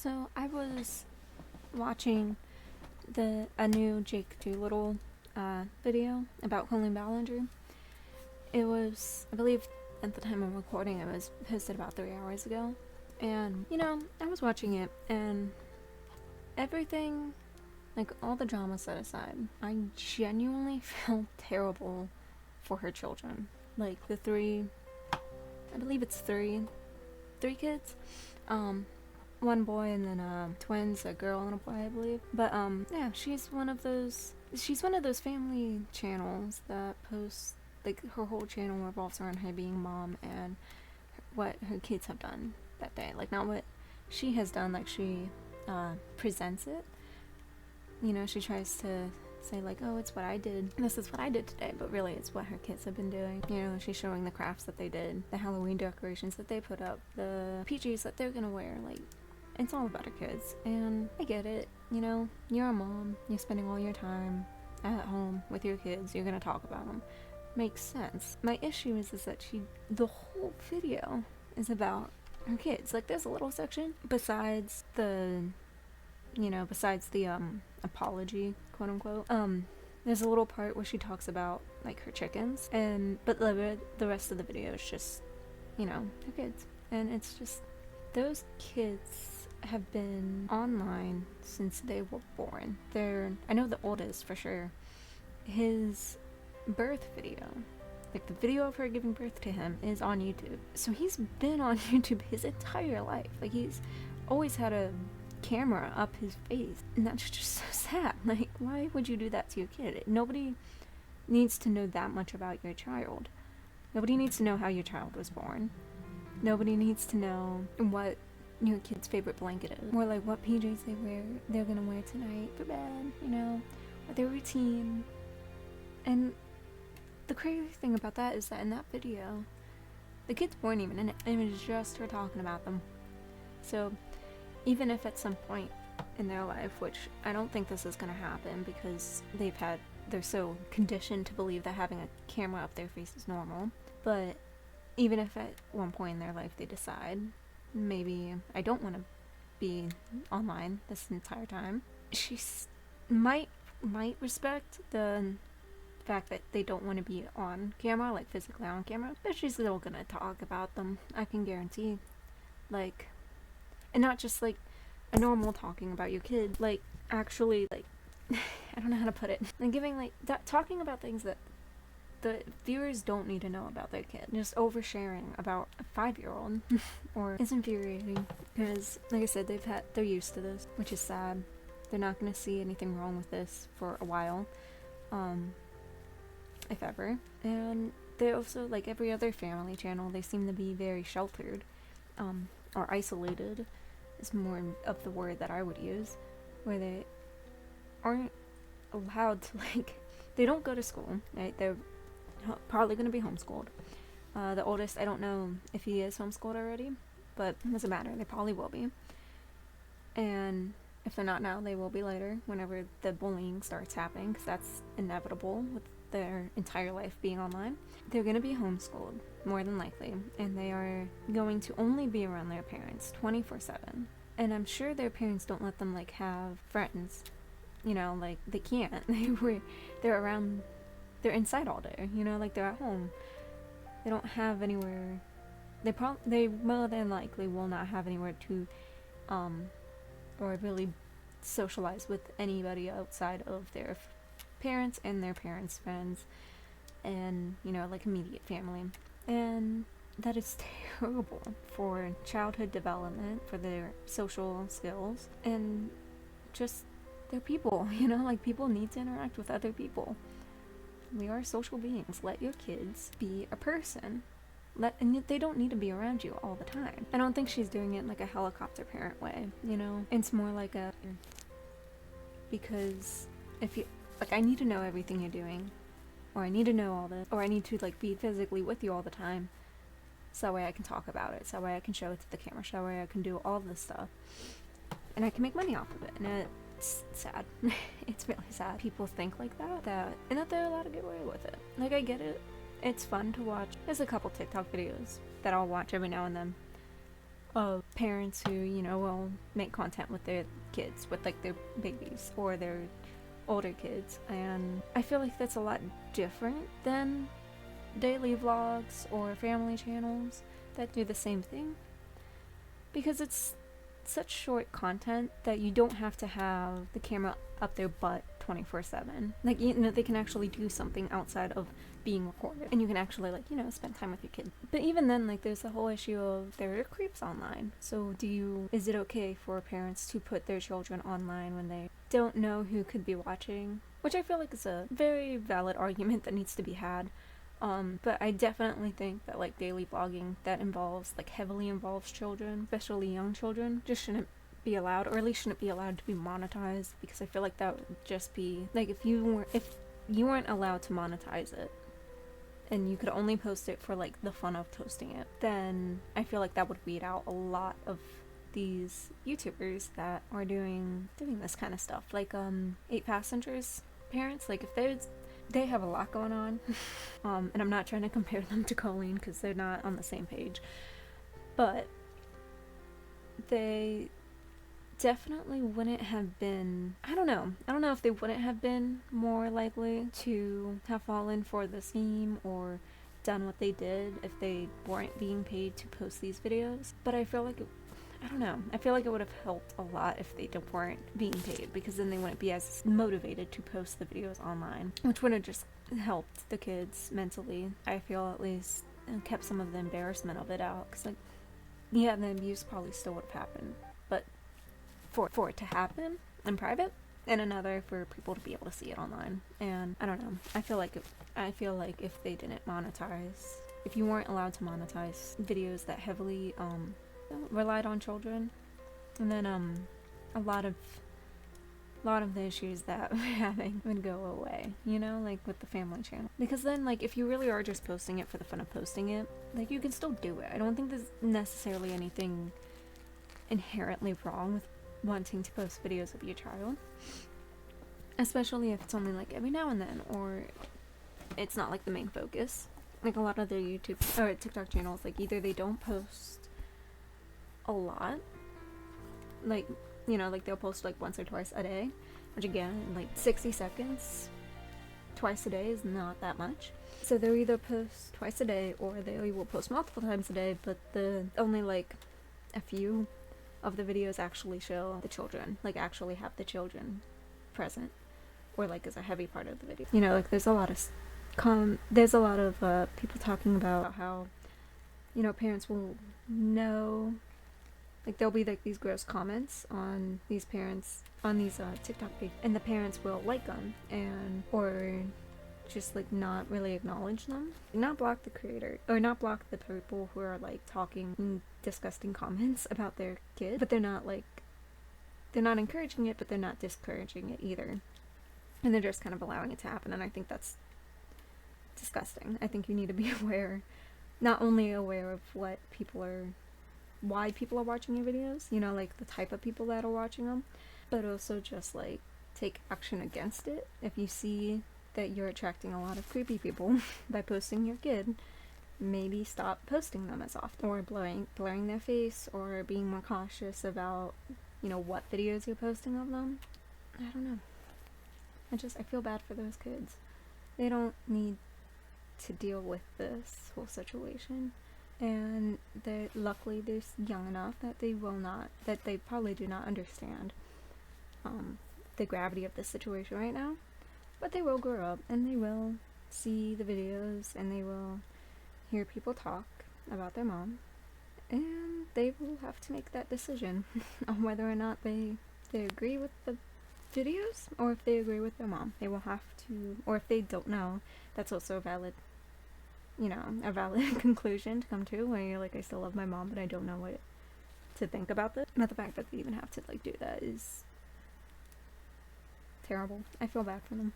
So I was watching a new Jake Doolittle video about Colleen Ballenger. It was, I believe, at the time of recording, it was posted about 3 hours ago. And, I was watching it, and everything, like all the drama set aside, I genuinely felt terrible for her children. Like the three, I believe it's three kids. One boy and then twins, a girl and a boy, I believe. But yeah, she's one of those family channels that posts, like, her whole channel revolves around her being mom and what her kids have done that day. Like, not what she has done, like she presents it. She tries to say, like, oh, it's what I did, this is what I did today, but really it's what her kids have been doing. She's showing the crafts that they did, the Halloween decorations that they put up, the PJs that they're gonna wear. Like, it's all about her kids, and I get it. You're a mom, you're spending all your time at home with your kids, you're gonna talk about them. Makes sense. My issue is that the whole video is about her kids. Like, there's a little section besides the apology, quote unquote. There's a little part where she talks about, like, her chickens, but the rest of the video is just, her kids. And it's just, those kids have been online since they were born. I know the oldest for sure. His birth video, like the video of her giving birth to him, is on YouTube. So he's been on YouTube his entire life. Like, he's always had a camera up his face, and that's just so sad. Like, why would you do that to your kid? Nobody needs to know that much about your child. Nobody needs to know how your child was born. Nobody needs to know what your kid's favorite blanket is, or like what PJs they're gonna wear tonight for bed, or their routine. And the crazy thing about that is that in that video, the kids weren't even in it. It was just her talking about them. So even if at some point in their life, which I don't think this is going to happen because they're so conditioned to believe that having a camera up their face is normal, but even if at one point in their life they decide, maybe I don't want to be online this entire time, she might respect the fact that they don't want to be on camera, like physically on camera, but she's still gonna talk about them, I can guarantee. Like, and not just like a normal talking about your kid, like actually, like, I don't know how to put it, and giving, like, that, talking about things that the viewers don't need to know about their kid. Just oversharing about a 5-year-old or is infuriating, because like I said, they're used to this, which is sad. They're not going to see anything wrong with this for a while, if ever. And they also, like every other family channel, they seem to be very sheltered, or isolated is more of the word that I would use, where they aren't allowed to, like, they don't go to school, right? They're probably going to be homeschooled. The oldest, I don't know if he is homeschooled already, but it doesn't matter, they probably will be. And if they're not now, they will be later, whenever the bullying starts happening, because that's inevitable with their entire life being online. They're going to be homeschooled, more than likely, and they are going to only be around their parents 24/7. And I'm sure their parents don't let them, like, have friends, like, they can't. They're inside all day, like, they're at home. They don't have anywhere, they more than likely will not have anywhere to, or really socialize with anybody outside of their parents and their parents' friends, and, like, immediate family. And that is terrible for childhood development, for their social skills, and just they're people, like, people need to interact with other people. We are social beings. Let your kids be a person. And they don't need to be around you all the time. I don't think she's doing it in, like, a helicopter parent way, It's more like because if you, like, I need to know everything you're doing, or I need to know all this, or I need to, like, be physically with you all the time, so that way I can talk about it, so that way I can show it to the camera, so that way I can do all this stuff, and I can make money off of it. And it's sad. It's really sad. People think like that, and that they're allowed to get away with it. Like, I get it. It's fun to watch. There's a couple TikTok videos that I'll watch every now and then of parents who, you know, will make content with their kids, with like their babies or their older kids, and I feel like that's a lot different than daily vlogs or family channels that do the same thing, because it's such short content that you don't have to have the camera up their butt 24/7. Like, you know, they can actually do something outside of being recorded, and you can actually, like, you know, spend time with your kid. But even then, like, there's the whole issue of there are creeps online. So is it okay for parents to put their children online when they don't know who could be watching? Which I feel like is a very valid argument that needs to be had. But I definitely think that, like, daily vlogging that heavily involves children, especially young children, just shouldn't be allowed, or at least shouldn't be allowed to be monetized, because I feel like that would just be, like, if you weren't allowed to monetize it, and you could only post it for, like, the fun of posting it, then I feel like that would weed out a lot of these YouTubers that are doing this kind of stuff. Like, 8 Passengers parents, like, if they have a lot going on, and I'm not trying to compare them to Colleen, because they're not on the same page, but they definitely wouldn't have been, I don't know if they wouldn't have been more likely to have fallen for the scheme or done what they did if they weren't being paid to post these videos. But I feel like I feel like it would have helped a lot if they weren't being paid, because then they wouldn't be as motivated to post the videos online, which would have just helped the kids mentally, I feel, at least, and kept some of the embarrassment of it out. Because, like, yeah, the abuse probably still would have happened, but for it to happen in private, and another for people to be able to see it online. And I don't know, I feel like if they didn't monetize, if you weren't allowed to monetize videos that heavily relied on children, and then a lot of the issues that we're having would go away, you know, like with the family channel. Because then, like, if you really are just posting it for the fun of posting it, like, you can still do it. I don't think there's necessarily anything inherently wrong with wanting to post videos of your child, especially if it's only like every now and then, or it's not like the main focus. Like, a lot of their YouTube or TikTok channels, like, either they don't post a lot, like, you know, like, they'll post like once or twice a day, which, again, like 60 seconds twice a day is not that much. So they'll either post twice a day, or they will post multiple times a day, but only like a few of the videos actually show the children, like, actually have the children present, or like is a heavy part of the video. You know, like, there's a lot of people talking about how, you know, parents will know, like, there'll be like these gross comments on these TikTok pages, and the parents will like them, or just, like, not really acknowledge them, not block the creator, or not block the people who are, like, talking disgusting comments about their kid, but they're not encouraging it, but they're not discouraging it either, and they're just kind of allowing it to happen. And I think that's disgusting. I think you need to be not only aware of why people are watching your videos, you know, like, the type of people that are watching them, but also just, like, take action against it. If you see that you're attracting a lot of creepy people by posting your kid, maybe stop posting them as often, or blurring their face, or being more cautious about, you know, what videos you're posting of them. I don't know. I feel bad for those kids. They don't need to deal with this whole situation, and luckily they're young enough that they probably do not understand the gravity of this situation right now. But they will grow up, and they will see the videos, and they will hear people talk about their mom, and they will have to make that decision on whether or not they agree with the videos, or if they agree with their mom. They will have to, or if they don't know, that's also a valid conclusion to come to, where you're like, I still love my mom, but I don't know what to think about this. But the fact that they even have to, like, do that is terrible. I feel bad for them.